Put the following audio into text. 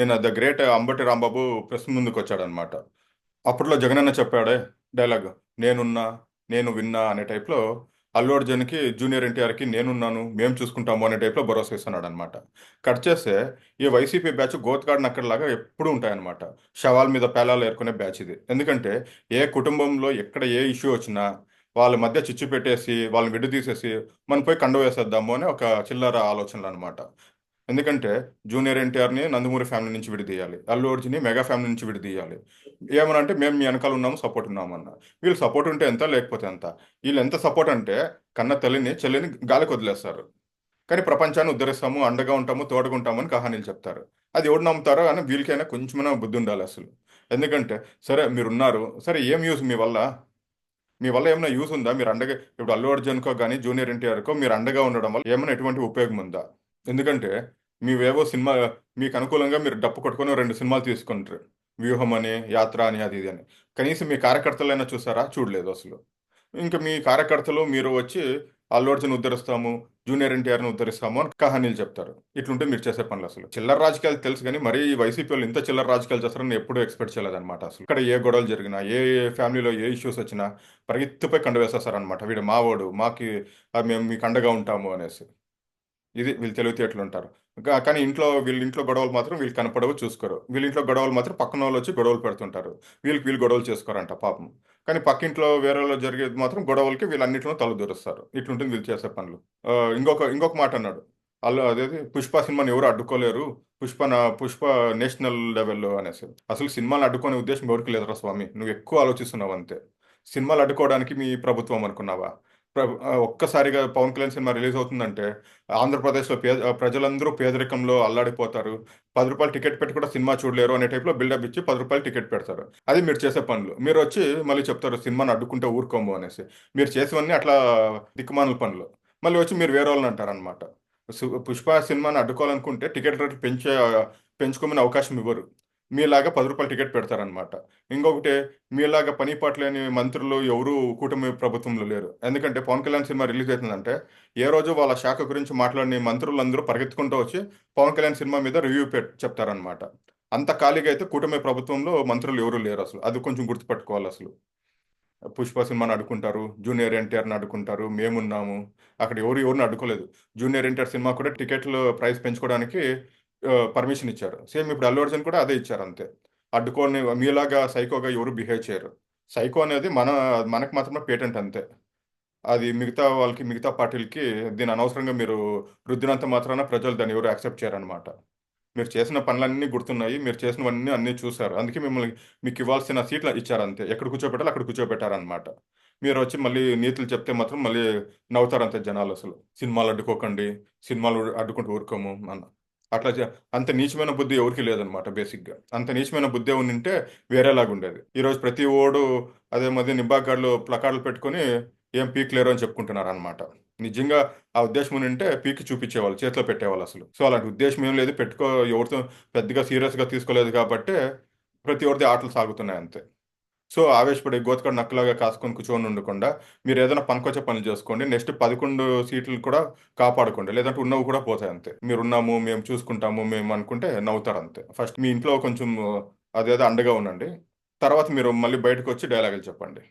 నేను the great Ambati Rambabu press ముందుకొచ్చాడనమాట. అప్పట్లో జగనన్న చెప్పాడే డైలాగ్, నేనున్నా, నేను విన్నా అనే టైప్‌లో అల్లు అర్జున్‌కి, జూనియర్ ఎన్టీఆర్‌కి నేనున్నాను, మేము చూసుకుంటాము అనే టైప్‌లో భరోసా ఇస్తున్నాడనమాట. కట్ చేస్తే ఈ వైసీపీ బ్యాచ్ గోతికాడ నక్కడిలాగా ఎప్పుడూ ఉంటాయన్నమాట. శవాల మీద పేలాలు ఏరుకునే బ్యాచ్ ఇది. ఎందుకంటే ఏ కుటుంబంలో ఎక్కడ ఏ ఇష్యూ వచ్చినా వాళ్ళ మధ్య చిచ్చు పెట్టేసి, వాళ్ళని విడదీసేసి మనం పోయి కండ వేసేద్దాము అని ఒక చిల్లర ఆలోచనలనమాట. ఎందుకంటే జూనియర్ ఎన్టీఆర్‌ని నందమూరి ఫ్యామిలీ నుంచి విడదీయాలి. అల్లు అర్జున్‌ని మెగా ఫ్యామిలీ నుంచి విడదీయాలి. ఏమనంటే మేము మీ ఎనకాల ఉన్నాము, సపోర్ట్ ఉన్నామన్న. వీళ్ళు సపోర్ట్ ఉంటే ఎంత? లేకపోతే ఎంత? ఈళ్ళెంత సపోర్ట్ అంటే కన్న తల్లిని, చెల్లిని గాలికి వదిలేస్తారు. కానీ ప్రపంచాన్ని ఉద్ధరిస్తాము, అండగా ఉంటాము, తోడుగా ఉంటాము అని కహానీలు చెప్తారు. అది ఎవడు నమ్ముతారో అని వీళ్ళకైనా కొంచెమైనా బుద్ధి ఉండాలసలు. ఎందుకంటే సరే మీరున్నారు. సరే ఏం యూజ్ మీ వల్ల? మీ వల్ల ఏమైనా యూజ్ ఉందా? మీరు అండగా ఇప్పుడు అల్లు అర్జున్‌కో గాని, జూనియర్ ఎన్టీఆర్‌కో మీరు అండగా ఉండడం వల్ల ఏమైనా ఎటువంటి ఉపయోగం ఉందా? ఎందుకంటే మీవేవో సినిమా మీకు అనుకూలంగా మీరు డప్పు కొట్టుకొని ఓ 2 సినిమాలు తీసుకుంటారు. 'వ్యూహం' అని, 'యాత్ర' అని అది ఇది అని. కనీసం మీ కార్యకర్తలైనా చూసారా? చూడలేదు అసలు. ఇంక మీ కార్యకర్తలు మీరు వచ్చి అల్లు అర్జున్ ఉద్ధరిస్తాము, జూనియర్ ఎన్టీఆర్‌ని ఉద్ధరిస్తాము అని కహానీలు చెప్తారు. ఇట్లుంటే మీరు చేసే పనులసలు. చిల్లర రాజకీయాలు తెలుసు గానీ, మరీ ఈ వైసీపీ ఇంత చిల్లర రాజకీయాలు చేస్తారని ఎప్పుడూ ఎక్స్‌పెక్ట్ చేయలేదనమాట అసలు. ఇక్కడ ఏ గొడవలు జరిగినా, ఏ ఫ్యామిలీలో ఏ ఇష్యూస్ వచ్చినా పరిగెత్తిపోయి కండ వేసేస్తారనమాట. వీడు మావోడు, మేము మీకు అండగా ఉంటాము అనేసి. ఇది వీళ్ళు తెలివితేటలుంటారు. కానీ వీళ్ళ ఇంట్లో గొడవలు మాత్రం వీళ్ళకి కనపడవు, చూసుకోరు. వీళ్ళింట్లో గొడవలు మాత్రం పక్కనోళ్ళొచ్చి గొడవలు పెడుతుంటారు. వీళ్ళు గొడవలు చేసుకోరంట పాపం. కానీ పక్కింట్లో వేరేలో జరిగేది మాత్రం గొడవలకి వీళ్ళన్నిట్లో తలదూరుస్తారు. ఇట్లుంటుంది వీళ్ళు చేసే పనులు. ఇంకొక మాటన్నాడు. అదేది 'పుష్ప' సినిమాని ఎవరు అడ్డుకోలేరు. 'పుష్ప' నేషనల్ లెవెల్‌లో అనేసి. అసలు సినిమాని అడ్డుకునే ఉద్దేశ్యం ఎవరికీ లేదురా స్వామి. నువ్వెక్కువ ఆలోచిస్తున్నావంతే. సినిమాలు అడ్డుకోవడానికి మీ ప్రభుత్వం అనుకున్నావా? ఒక్కసారిగా 'పవన్ కళ్యాణ్' సినిమా రిలీజ్ అవుతుందంటే ఆంధ్రప్రదేశ్‌లో ప్రజలందరూ పేదరికంలో అల్లాడిపోతారు. రూ. 10 టికెట్ పెట్టి కూడా సినిమా చూడలేరు అనే టైప్‌లో బిల్డప్ ఇచ్చి రూ. 10 టికెట్ పెడతారు. అది మీరు చేసే పనులు. మీరొచ్చి మళ్ళీ చెప్తారు సినిమాని అడ్డుకుంటే ఊరుకోము అనేసి. మీరు చేసేవన్నీ అట్లా దిక్కుమాలిన పనులు. మళ్ళీ వచ్చి మీరు వేరోళ్ళని అంటారనమాట. 'పుష్ప' సినిమాని అడ్డుకోవాలనుకుంటే టికెట్ రేట్లు పెంచుకోమని అవకాశం ఇవ్వరు. మీలాగా రూ. 10 టికెట్ పెడతారనమాట. ఇంకొకటి మీలాగా పని పాట లేని మంత్రులు ఎవరు కూటమి ప్రభుత్వంలో లేరు. ఎందుకంటే 'పవన్ కళ్యాణ్' సినిమా రిలీజ్ అయితుందంటే ఏ రోజు వాళ్ళ శాఖ గురించి మాట్లాడని మంత్రులందరూ పరిగెత్తుకుంటూ వచ్చి 'పవన్ కళ్యాణ్' సినిమా మీద రివ్యూ చెప్తారనమాట. అంత ఖాళీగా అయితే కూటమి ప్రభుత్వంలో మంత్రులు ఎవరు లేరసలు. అది కొంచెం గుర్తుపెట్టుకోవాలసలు. 'పుష్ప' సినిమాని అడ్డుకుంటారు. 'జూనియర్ ఎన్టీఆర్‌ని' అడ్డుకుంటారు. మేమున్నాము. అక్కడ ఎవరిని అడ్డుకోలేదు. 'జూనియర్ ఎన్టీఆర్' సినిమా కూడా టికెట్లు ప్రైస్ పెంచుకోవడానికి పర్మిషన్ ఇచ్చారు. సేమ్ ఇప్పుడు 'అల్లు అర్జున్' కూడా అదే ఇచ్చారంతే. అడ్డుకోని మీలాగా సైకోగా ఎవరు బిహేవ్ చేయరు. సైకో అనేది మనకు మాత్రమే పేటెంట్ అంతే. అది మిగతా వాళ్ళకి, మిగతా పార్టీలకి దీన్ని అనవసరంగా మీరు రుద్దినంత మాత్రాన ప్రజలు దాన్ని ఎవరు యాక్సెప్ట్ చేయరనమాట. మీరు చేసిన పనులన్నీ గుర్తున్నాయి. మీరు చేసినవన్నీ అన్నీ చూసారు. అందుకే మీకివ్వాల్సిన సీట్లు ఇచ్చారంతే. ఎక్కడ కూర్చోబెట్టాలో అక్కడ కూర్చోబెట్టారనమాట. మీరొచ్చి మళ్ళీ నీతులు చెప్తే మాత్రం మళ్ళీ నవ్వుతారంతే జనాలసలు. సినిమాలు అడ్డుకోకండి, సినిమాలు అడ్డుకుంటూ ఊరుకోము అన్న. అట్లా చే అంత నీచమైన బుద్ధి ఎవరికీ లేదనమాట బేసిక్‌గా. అంత నీచమైన బుద్ధే ఉండింటే వేరేలాగుండేది. ఈరోజు ప్రతి ఓడు అదే మధ్య నింబాగాళ్ళు ప్లకార్డులు పెట్టుకొని ఏం పీకలేరు అని చెప్పుకుంటున్నారనమాట. నిజంగా ఆ ఉద్దేశ్యం ఉండింటే పీకి చూపిచ్చేవాళ్ళు. చేతిలో పెట్టేవాళ్ళసలు. సో, అలాంటి ఉద్దేశ్యం ఏం లేదు. ఎవరితో పెద్దగా సీరియస్‌గా తీసుకోలేదు కాబట్టే ప్రతి ఒక్కరిది ఆటలు సాగుతున్నాయి అంతే. సో, ఆవేశపడి గోతికాడ నక్కలాగా కాసుకొని కూర్చొని ఉండకుండా మీరేదైనా పనికొచ్చే పనులు జేసుకోండి. నెక్స్ట్ 11 సీట్లు కూడా కాపాడుకోండి. లేదంటే ఉన్నవి కూడా పోతాయి అంతే. మీరున్నాము, మేము చూసుకుంటాము, మేము అనుకుంటే నవ్వుతారంతే. ఫస్ట్ మీ ఇంట్లో కొంచెం అదేదో అండగా ఉండండి. తర్వాత మీరు మళ్ళీ బయటకొచ్చి డైలాగులు చెప్పండి.